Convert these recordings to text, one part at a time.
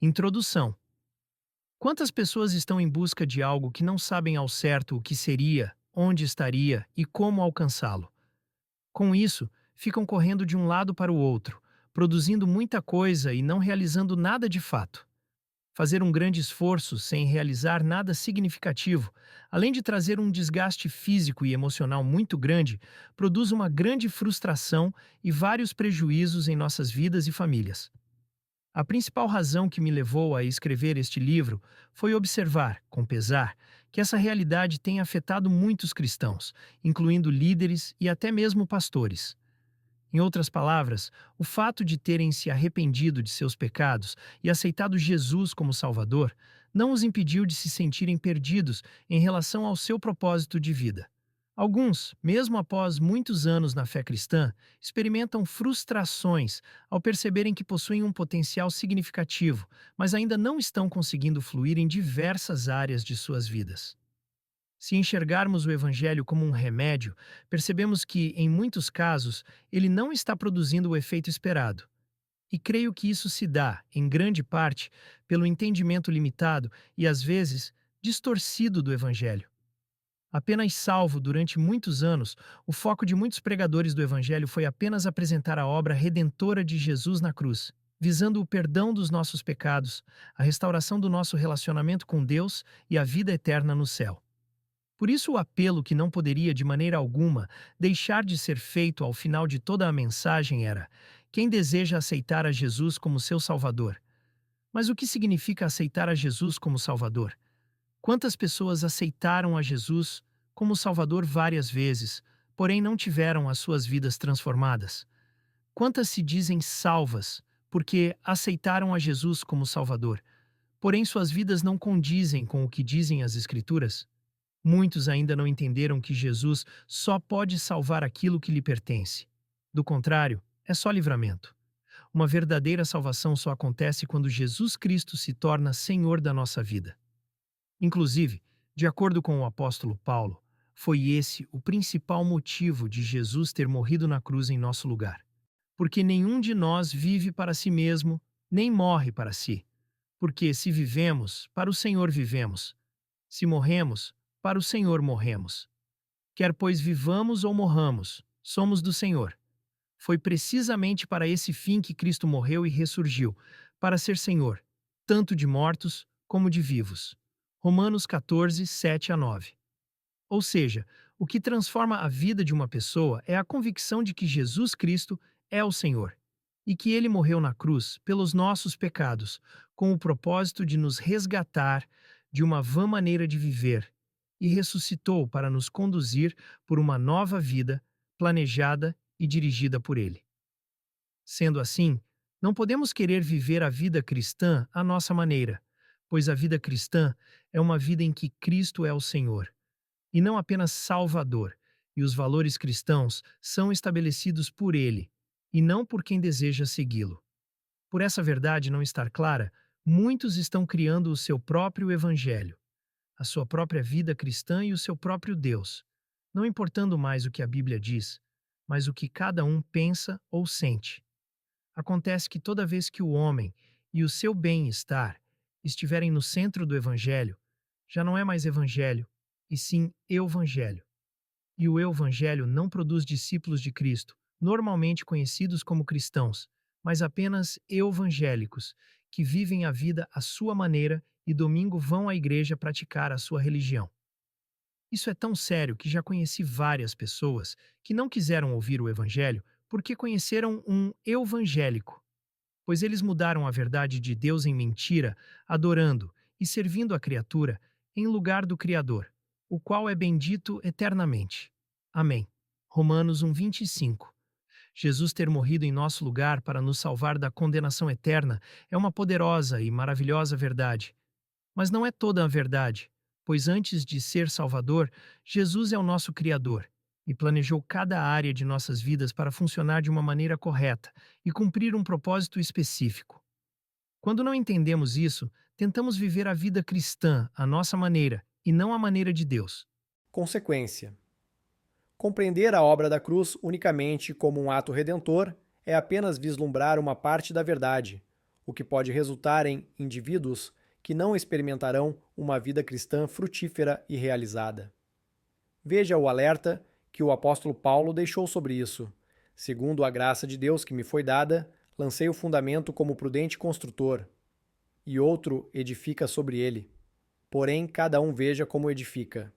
Introdução. Quantas pessoas estão em busca de algo que não sabem ao certo o que seria, onde estaria e como alcançá-lo? Com isso, ficam correndo de um lado para o outro, produzindo muita coisa e não realizando nada de fato. Fazer um grande esforço sem realizar nada significativo, além de trazer um desgaste físico e emocional muito grande, produz uma grande frustração e vários prejuízos em nossas vidas e famílias. A principal razão que me levou a escrever este livro foi observar, com pesar, que essa realidade tem afetado muitos cristãos, incluindo líderes e até mesmo pastores. Em outras palavras, o fato de terem se arrependido de seus pecados e aceitado Jesus como Salvador não os impediu de se sentirem perdidos em relação ao seu propósito de vida. Alguns, mesmo após muitos anos na fé cristã, experimentam frustrações ao perceberem que possuem um potencial significativo, mas ainda não estão conseguindo fluir em diversas áreas de suas vidas. Se enxergarmos o Evangelho como um remédio, percebemos que, em muitos casos, ele não está produzindo o efeito esperado. E creio que isso se dá, em grande parte, pelo entendimento limitado e, às vezes, distorcido do Evangelho. Apenas salvo durante muitos anos, o foco de muitos pregadores do Evangelho foi apenas apresentar a obra redentora de Jesus na cruz, visando o perdão dos nossos pecados, a restauração do nosso relacionamento com Deus e a vida eterna no céu. Por isso, o apelo que não poderia de maneira alguma deixar de ser feito ao final de toda a mensagem era: quem deseja aceitar a Jesus como seu Salvador? Mas o que significa aceitar a Jesus como Salvador? Quantas pessoas aceitaram a Jesus como Salvador várias vezes, porém não tiveram as suas vidas transformadas? Quantas se dizem salvas porque aceitaram a Jesus como Salvador, porém suas vidas não condizem com o que dizem as Escrituras? Muitos ainda não entenderam que Jesus só pode salvar aquilo que lhe pertence. Do contrário, é só livramento. Uma verdadeira salvação só acontece quando Jesus Cristo se torna Senhor da nossa vida. Inclusive, de acordo com o apóstolo Paulo, foi esse o principal motivo de Jesus ter morrido na cruz em nosso lugar. Porque nenhum de nós vive para si mesmo, nem morre para si. Porque se vivemos, para o Senhor vivemos. Se morremos, para o Senhor morremos. Quer pois vivamos ou morramos, somos do Senhor. Foi precisamente para esse fim que Cristo morreu e ressurgiu, para ser Senhor, tanto de mortos como de vivos. Romanos 14, 7 a 9. Ou seja, o que transforma a vida de uma pessoa é a convicção de que Jesus Cristo é o Senhor e que ele morreu na cruz pelos nossos pecados, com o propósito de nos resgatar de uma vã maneira de viver e ressuscitou para nos conduzir por uma nova vida planejada e dirigida por ele. Sendo assim, não podemos querer viver a vida cristã à nossa maneira, pois a vida cristã é uma vida em que Cristo é o Senhor e não apenas Salvador, e os valores cristãos são estabelecidos por ele, e não por quem deseja segui-lo. Por essa verdade não estar clara, muitos estão criando o seu próprio evangelho, a sua própria vida cristã e o seu próprio Deus, não importando mais o que a Bíblia diz, mas o que cada um pensa ou sente. Acontece que toda vez que o homem e o seu bem-estar estiverem no centro do evangelho, já não é mais evangelho, e sim evangelho. E o evangelho não produz discípulos de Cristo, normalmente conhecidos como cristãos, mas apenas evangélicos, que vivem a vida à sua maneira e domingo vão à igreja praticar a sua religião. Isso é tão sério que já conheci várias pessoas que não quiseram ouvir o evangelho porque conheceram um evangélico, pois eles mudaram a verdade de Deus em mentira, adorando e servindo a criatura em lugar do Criador, o qual é bendito eternamente. Amém. Romanos 1:25. Jesus ter morrido em nosso lugar para nos salvar da condenação eterna é uma poderosa e maravilhosa verdade. Mas não é toda a verdade, pois antes de ser Salvador, Jesus é o nosso Criador e planejou cada área de nossas vidas para funcionar de uma maneira correta e cumprir um propósito específico. Quando não entendemos isso, tentamos viver a vida cristã à nossa maneira e não à maneira de Deus. Consequência: compreender a obra da cruz unicamente como um ato redentor é apenas vislumbrar uma parte da verdade, o que pode resultar em indivíduos que não experimentarão uma vida cristã frutífera e realizada. Veja o alerta que o apóstolo Paulo deixou sobre isso. Segundo a graça de Deus que me foi dada, lancei o fundamento como prudente construtor, e outro edifica sobre ele. Porém, cada um veja como edifica.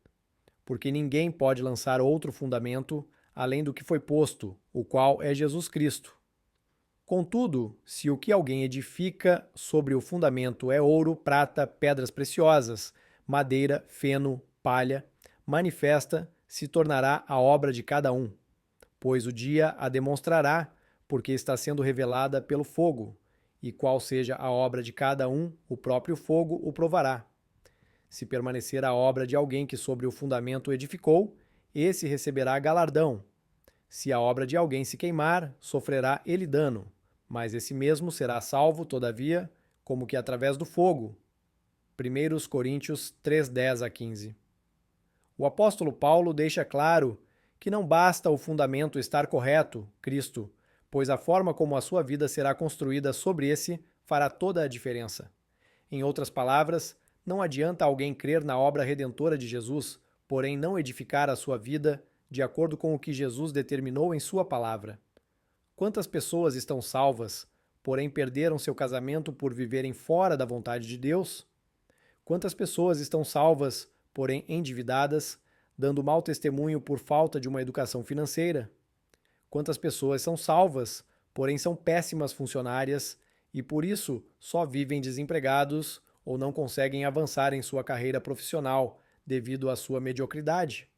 Porque ninguém pode lançar outro fundamento além do que foi posto, o qual é Jesus Cristo. Contudo, se o que alguém edifica sobre o fundamento é ouro, prata, pedras preciosas, madeira, feno, palha, manifesta se tornará a obra de cada um, pois o dia a demonstrará, porque está sendo revelada pelo fogo, e qual seja a obra de cada um, o próprio fogo o provará. Se permanecer a obra de alguém que sobre o fundamento edificou, esse receberá galardão. Se a obra de alguém se queimar, sofrerá ele dano, mas esse mesmo será salvo, todavia, como que através do fogo. 1 Coríntios 3:10-15. O apóstolo Paulo deixa claro que não basta o fundamento estar correto, Cristo, pois a forma como a sua vida será construída sobre esse fará toda a diferença. Em outras palavras, não adianta alguém crer na obra redentora de Jesus, porém não edificar a sua vida de acordo com o que Jesus determinou em sua palavra. Quantas pessoas estão salvas, porém perderam seu casamento por viverem fora da vontade de Deus? Quantas pessoas estão salvas, porém endividadas, dando mau testemunho por falta de uma educação financeira? Quantas pessoas são salvas, porém são péssimas funcionárias e por isso só vivem desempregados ou não conseguem avançar em sua carreira profissional devido à sua mediocridade?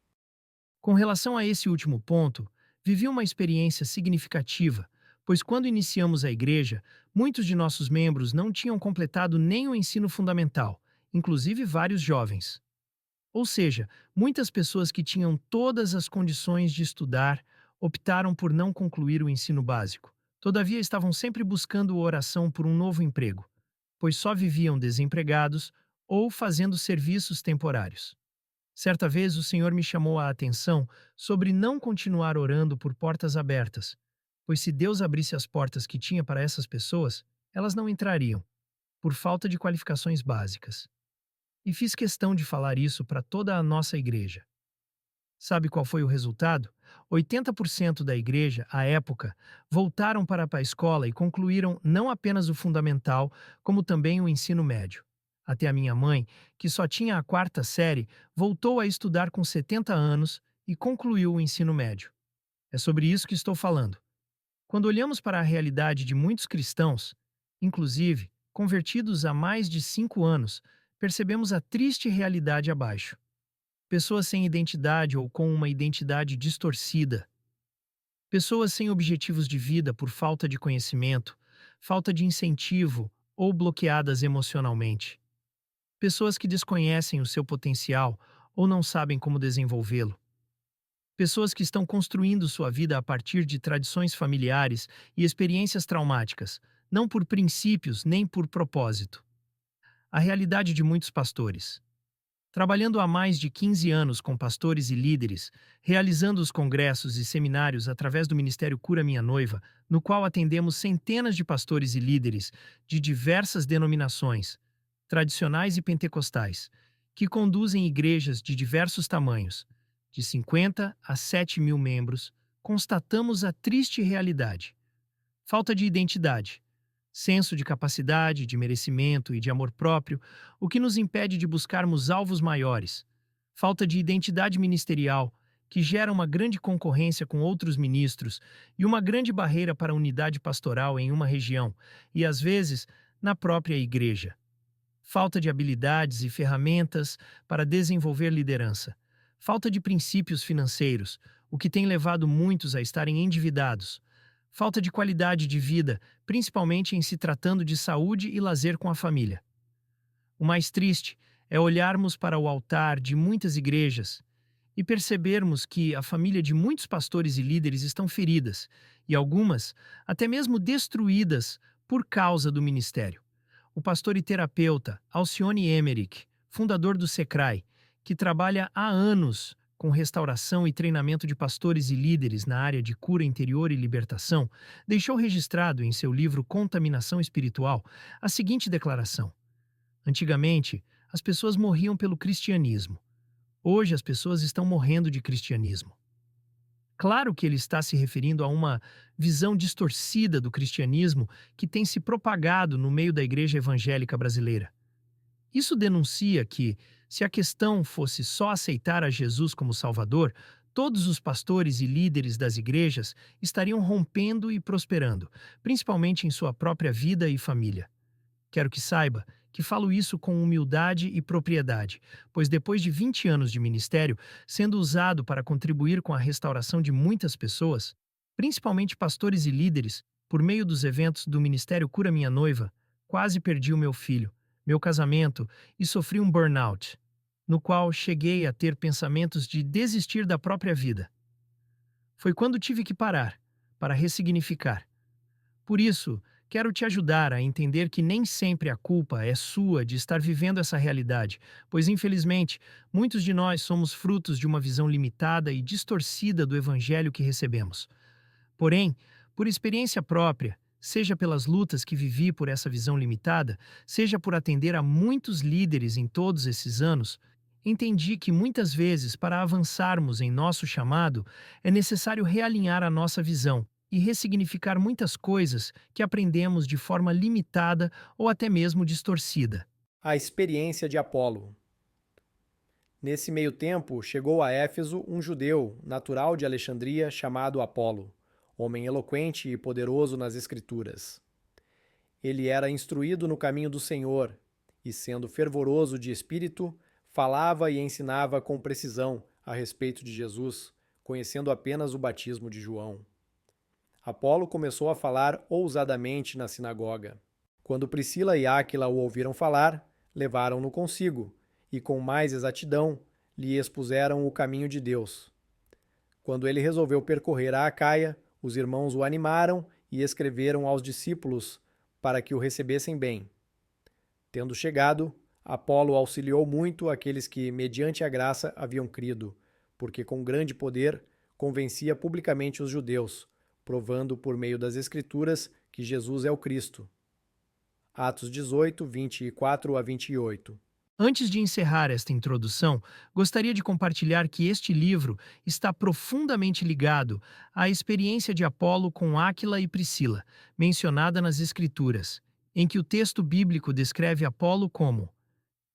Com relação a esse último ponto, vivi uma experiência significativa, pois quando iniciamos a igreja, muitos de nossos membros não tinham completado nem o ensino fundamental, inclusive vários jovens. Ou seja, muitas pessoas que tinham todas as condições de estudar optaram por não concluir o ensino básico. Todavia, estavam sempre buscando oração por um novo emprego, pois só viviam desempregados ou fazendo serviços temporários. Certa vez o Senhor me chamou a atenção sobre não continuar orando por portas abertas, pois se Deus abrisse as portas que tinha para essas pessoas, elas não entrariam, por falta de qualificações básicas. E fiz questão de falar isso para toda a nossa igreja. Sabe qual foi o resultado? 80% da igreja, à época, voltaram para a escola e concluíram não apenas o fundamental, como também o ensino médio. Até a minha mãe, que só tinha a quarta série, voltou a estudar com 70 anos e concluiu o ensino médio. É sobre isso que estou falando. Quando olhamos para a realidade de muitos cristãos, inclusive convertidos há mais de 5 anos, percebemos a triste realidade abaixo. Pessoas sem identidade ou com uma identidade distorcida. Pessoas sem objetivos de vida por falta de conhecimento, falta de incentivo ou bloqueadas emocionalmente. Pessoas que desconhecem o seu potencial ou não sabem como desenvolvê-lo. Pessoas que estão construindo sua vida a partir de tradições familiares e experiências traumáticas, não por princípios nem por propósito. A realidade de muitos pastores. Trabalhando há mais de 15 anos com pastores e líderes, realizando os congressos e seminários através do Ministério Cura Minha Noiva, no qual atendemos centenas de pastores e líderes de diversas denominações, tradicionais e pentecostais, que conduzem igrejas de diversos tamanhos, de 50 a 7 mil membros, constatamos a triste realidade. Falta de identidade, senso de capacidade, de merecimento e de amor próprio, o que nos impede de buscarmos alvos maiores. Falta de identidade ministerial, que gera uma grande concorrência com outros ministros e uma grande barreira para a unidade pastoral em uma região e, às vezes, na própria igreja. Falta de habilidades e ferramentas para desenvolver liderança. Falta de princípios financeiros, o que tem levado muitos a estarem endividados. Falta de qualidade de vida, principalmente em se tratando de saúde e lazer com a família. O mais triste é olharmos para o altar de muitas igrejas e percebermos que a família de muitos pastores e líderes estão feridas, e algumas até mesmo destruídas por causa do ministério. O pastor e terapeuta Alcione Emerick, fundador do SECRAI, que trabalha há anos com restauração e treinamento de pastores e líderes na área de cura interior e libertação, deixou registrado em seu livro Contaminação Espiritual a seguinte declaração: antigamente, as pessoas morriam pelo cristianismo. Hoje, as pessoas estão morrendo de cristianismo. Claro que ele está se referindo a uma visão distorcida do cristianismo que tem se propagado no meio da igreja evangélica brasileira. Isso denuncia que, se a questão fosse só aceitar a Jesus como Salvador, todos os pastores e líderes das igrejas estariam rompendo e prosperando, principalmente em sua própria vida e família. Quero que saiba que falo isso com humildade e propriedade, pois depois de 20 anos de ministério, sendo usado para contribuir com a restauração de muitas pessoas, principalmente pastores e líderes, por meio dos eventos do Ministério Cura Minha Noiva, quase perdi o meu filho, meu casamento e sofri um burnout, no qual cheguei a ter pensamentos de desistir da própria vida. Foi quando tive que parar, para ressignificar. Por isso, quero te ajudar a entender que nem sempre a culpa é sua de estar vivendo essa realidade, pois infelizmente, muitos de nós somos frutos de uma visão limitada e distorcida do evangelho que recebemos. Porém, por experiência própria, seja pelas lutas que vivi por essa visão limitada, seja por atender a muitos líderes em todos esses anos, entendi que muitas vezes, para avançarmos em nosso chamado, é necessário realinhar a nossa visão e ressignificar muitas coisas que aprendemos de forma limitada ou até mesmo distorcida. A experiência de Apolo. Nesse meio tempo, chegou a Éfeso um judeu, natural de Alexandria, chamado Apolo, homem eloquente e poderoso nas Escrituras. Ele era instruído no caminho do Senhor e, sendo fervoroso de espírito, falava e ensinava com precisão a respeito de Jesus, conhecendo apenas o batismo de João. Apolo começou a falar ousadamente na sinagoga. Quando Priscila e Áquila o ouviram falar, levaram-no consigo e, com mais exatidão, lhe expuseram o caminho de Deus. Quando ele resolveu percorrer a Acaia, os irmãos o animaram e escreveram aos discípulos para que o recebessem bem. Tendo chegado, Apolo auxiliou muito aqueles que, mediante a graça, haviam crido, porque com grande poder convencia publicamente os judeus, provando por meio das Escrituras que Jesus é o Cristo. Atos 18, 24 a 28. Antes de encerrar esta introdução, gostaria de compartilhar que este livro está profundamente ligado à experiência de Apolo com Áquila e Priscila, mencionada nas Escrituras, em que o texto bíblico descreve Apolo como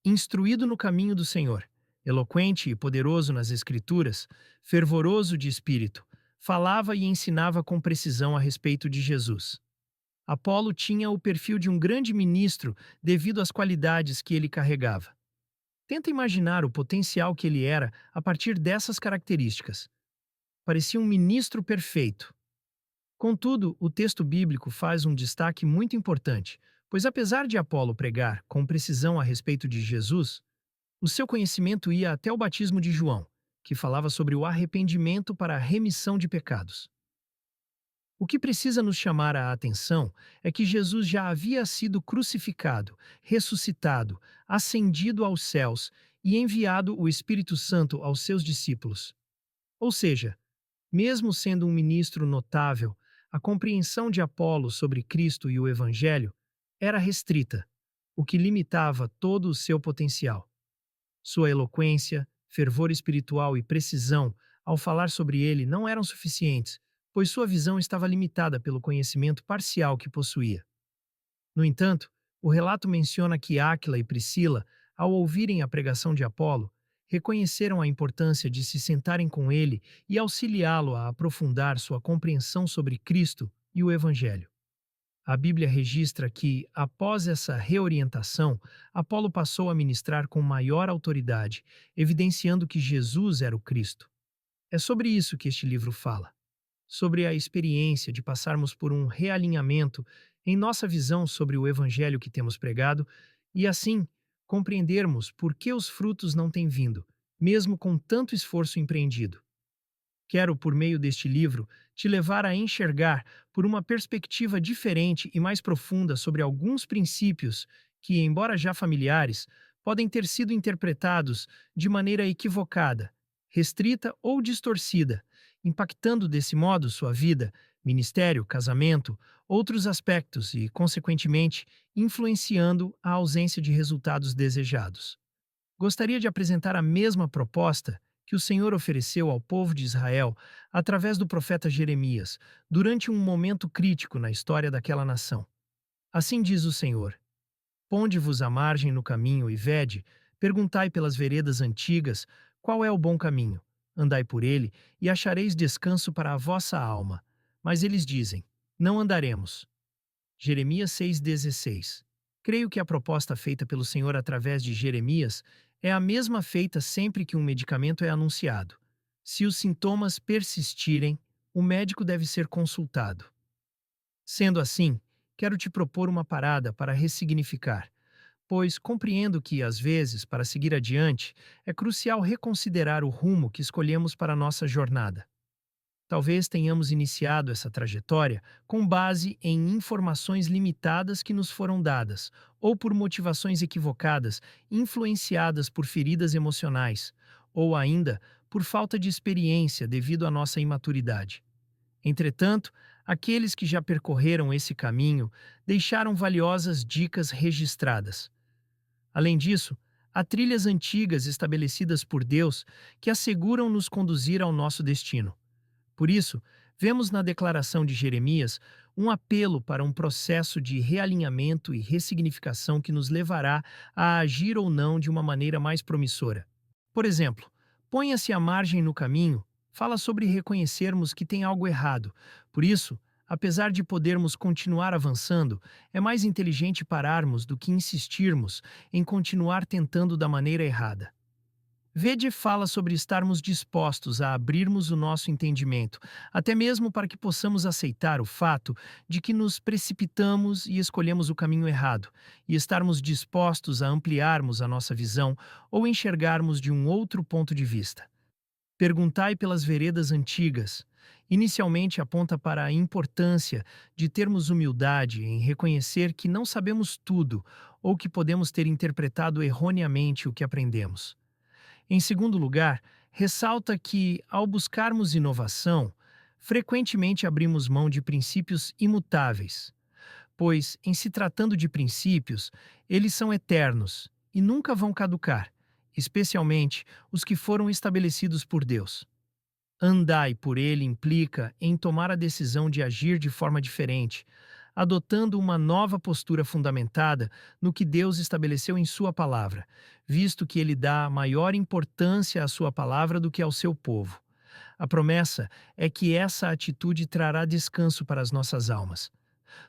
instruído no caminho do Senhor, eloquente e poderoso nas Escrituras, fervoroso de espírito, falava e ensinava com precisão a respeito de Jesus. Apolo tinha o perfil de um grande ministro devido às qualidades que ele carregava. Tenta imaginar o potencial que ele era a partir dessas características. Parecia um ministro perfeito. Contudo, o texto bíblico faz um destaque muito importante, pois apesar de Apolo pregar com precisão a respeito de Jesus, o seu conhecimento ia até o batismo de João, que falava sobre o arrependimento para a remissão de pecados. O que precisa nos chamar a atenção é que Jesus já havia sido crucificado, ressuscitado, ascendido aos céus e enviado o Espírito Santo aos seus discípulos. Ou seja, mesmo sendo um ministro notável, a compreensão de Apolo sobre Cristo e o Evangelho era restrita, o que limitava todo o seu potencial. Sua eloquência, fervor espiritual e precisão ao falar sobre ele não eram suficientes, pois sua visão estava limitada pelo conhecimento parcial que possuía. No entanto, o relato menciona que Áquila e Priscila, ao ouvirem a pregação de Apolo, reconheceram a importância de se sentarem com ele e auxiliá-lo a aprofundar sua compreensão sobre Cristo e o Evangelho. A Bíblia registra que, após essa reorientação, Apolo passou a ministrar com maior autoridade, evidenciando que Jesus era o Cristo. É sobre isso que este livro fala. Sobre a experiência de passarmos por um realinhamento em nossa visão sobre o Evangelho que temos pregado e, assim, compreendermos por que os frutos não têm vindo, mesmo com tanto esforço empreendido. Quero, por meio deste livro, te levar a enxergar por uma perspectiva diferente e mais profunda sobre alguns princípios que, embora já familiares, podem ter sido interpretados de maneira equivocada, restrita ou distorcida, impactando desse modo sua vida, ministério, casamento, outros aspectos e, consequentemente, influenciando a ausência de resultados desejados. Gostaria de apresentar a mesma proposta que o Senhor ofereceu ao povo de Israel através do profeta Jeremias, durante um momento crítico na história daquela nação. Assim diz o Senhor: Ponde-vos à margem no caminho e vede, perguntai pelas veredas antigas qual é o bom caminho. Andai por ele e achareis descanso para a vossa alma. Mas eles dizem: Não andaremos. Jeremias 6,16. Creio que a proposta feita pelo Senhor através de Jeremias é a mesma feita sempre que um medicamento é anunciado. Se os sintomas persistirem, o médico deve ser consultado. Sendo assim, quero te propor uma parada para ressignificar, pois compreendo que, às vezes, para seguir adiante, é crucial reconsiderar o rumo que escolhemos para a nossa jornada. Talvez tenhamos iniciado essa trajetória com base em informações limitadas que nos foram dadas, ou por motivações equivocadas, influenciadas por feridas emocionais, ou ainda por falta de experiência devido à nossa imaturidade. Entretanto, aqueles que já percorreram esse caminho deixaram valiosas dicas registradas. Além disso, há trilhas antigas estabelecidas por Deus que asseguram nos conduzir ao nosso destino. Por isso, vemos na declaração de Jeremias um apelo para um processo de realinhamento e ressignificação que nos levará a agir ou não de uma maneira mais promissora. Por exemplo, ponha-se à margem no caminho, fala sobre reconhecermos que tem algo errado. Por isso, apesar de podermos continuar avançando, é mais inteligente pararmos do que insistirmos em continuar tentando da maneira errada. Vede fala sobre estarmos dispostos a abrirmos o nosso entendimento, até mesmo para que possamos aceitar o fato de que nos precipitamos e escolhemos o caminho errado, e estarmos dispostos a ampliarmos a nossa visão ou enxergarmos de um outro ponto de vista. Perguntai pelas veredas antigas. Inicialmente aponta para a importância de termos humildade em reconhecer que não sabemos tudo ou que podemos ter interpretado erroneamente o que aprendemos. Em segundo lugar, ressalta que, ao buscarmos inovação, frequentemente abrimos mão de princípios imutáveis, pois, em se tratando de princípios, eles são eternos e nunca vão caducar, especialmente os que foram estabelecidos por Deus. Andai por ele implica em tomar a decisão de agir de forma diferente, adotando uma nova postura fundamentada no que Deus estabeleceu em sua palavra, visto que ele dá maior importância à sua palavra do que ao seu povo. A promessa é que essa atitude trará descanso para as nossas almas.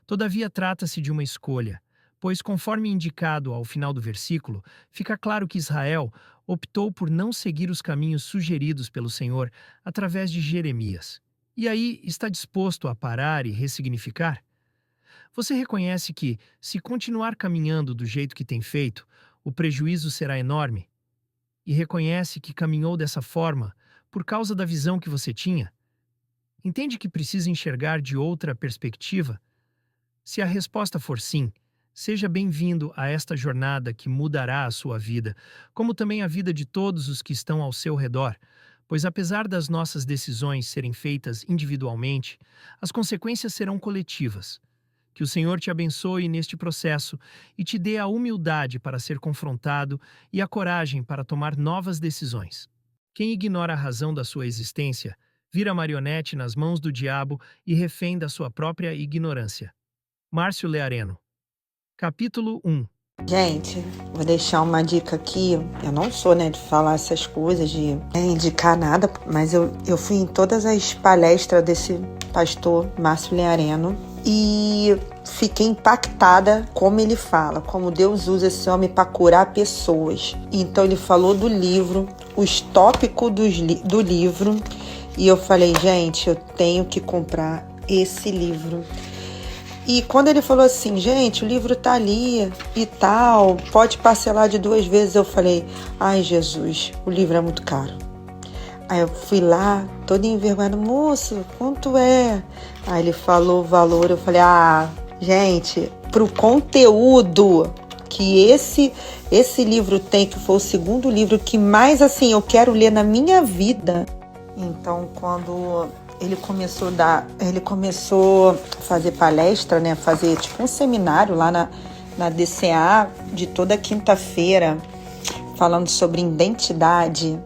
Todavia, trata-se de uma escolha, pois, conforme indicado ao final do versículo, fica claro que Israel optou por não seguir os caminhos sugeridos pelo Senhor através de Jeremias. E aí, está disposto a parar e ressignificar? Você reconhece que, se continuar caminhando do jeito que tem feito, o prejuízo será enorme? E reconhece que caminhou dessa forma por causa da visão que você tinha? Entende que precisa enxergar de outra perspectiva? Se a resposta for sim, seja bem-vindo a esta jornada que mudará a sua vida, como também a vida de todos os que estão ao seu redor, pois apesar das nossas decisões serem feitas individualmente, as consequências serão coletivas. Que o Senhor te abençoe neste processo e te dê a humildade para ser confrontado e a coragem para tomar novas decisões. Quem ignora a razão da sua existência, vira marionete nas mãos do diabo e refém da sua própria ignorância. Márcio Leareno. Capítulo 1. Gente, vou deixar uma dica aqui. Eu não sou, de falar essas coisas, de indicar nada, mas eu fui em todas as palestras desse pastor Márcio Leareno e fiquei impactada como ele fala, como Deus usa esse homem para curar pessoas. Então ele falou do livro, os tópicos do livro, e eu falei, gente, eu tenho que comprar esse livro. E quando ele falou assim, gente, o livro tá ali e tal, pode parcelar de 2 vezes, eu falei, ai Jesus, o livro é muito caro. Aí eu fui lá, toda envergonhada, moço, quanto é? Aí ele falou o valor, eu falei, gente, pro conteúdo que esse livro tem, que foi o segundo livro que mais, assim, eu quero ler na minha vida. Então, quando ele começou a fazer palestra, né, fazer tipo um seminário lá na DCA de toda quinta-feira, falando sobre identidade.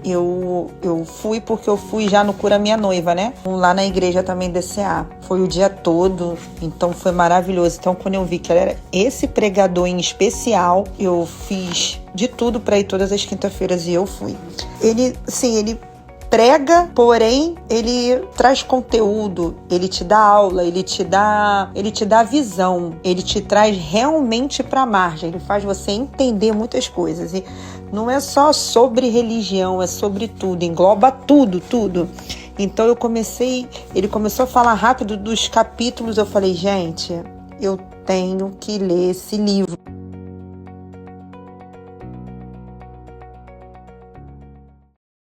Eu fui porque eu fui já no Cura Minha Noiva, né? Lá na igreja também DCA. Foi o dia todo, então foi maravilhoso. Então, quando eu vi que ele era esse pregador em especial, eu fiz de tudo para ir todas as quinta-feiras e eu fui. Ele prega, porém, ele traz conteúdo, ele te dá aula, ele te dá visão, ele te traz realmente para a margem, ele faz você entender muitas coisas. E não é só sobre religião, é sobre tudo, engloba tudo. Então ele começou a falar rápido dos capítulos, eu falei, gente, eu tenho que ler esse livro.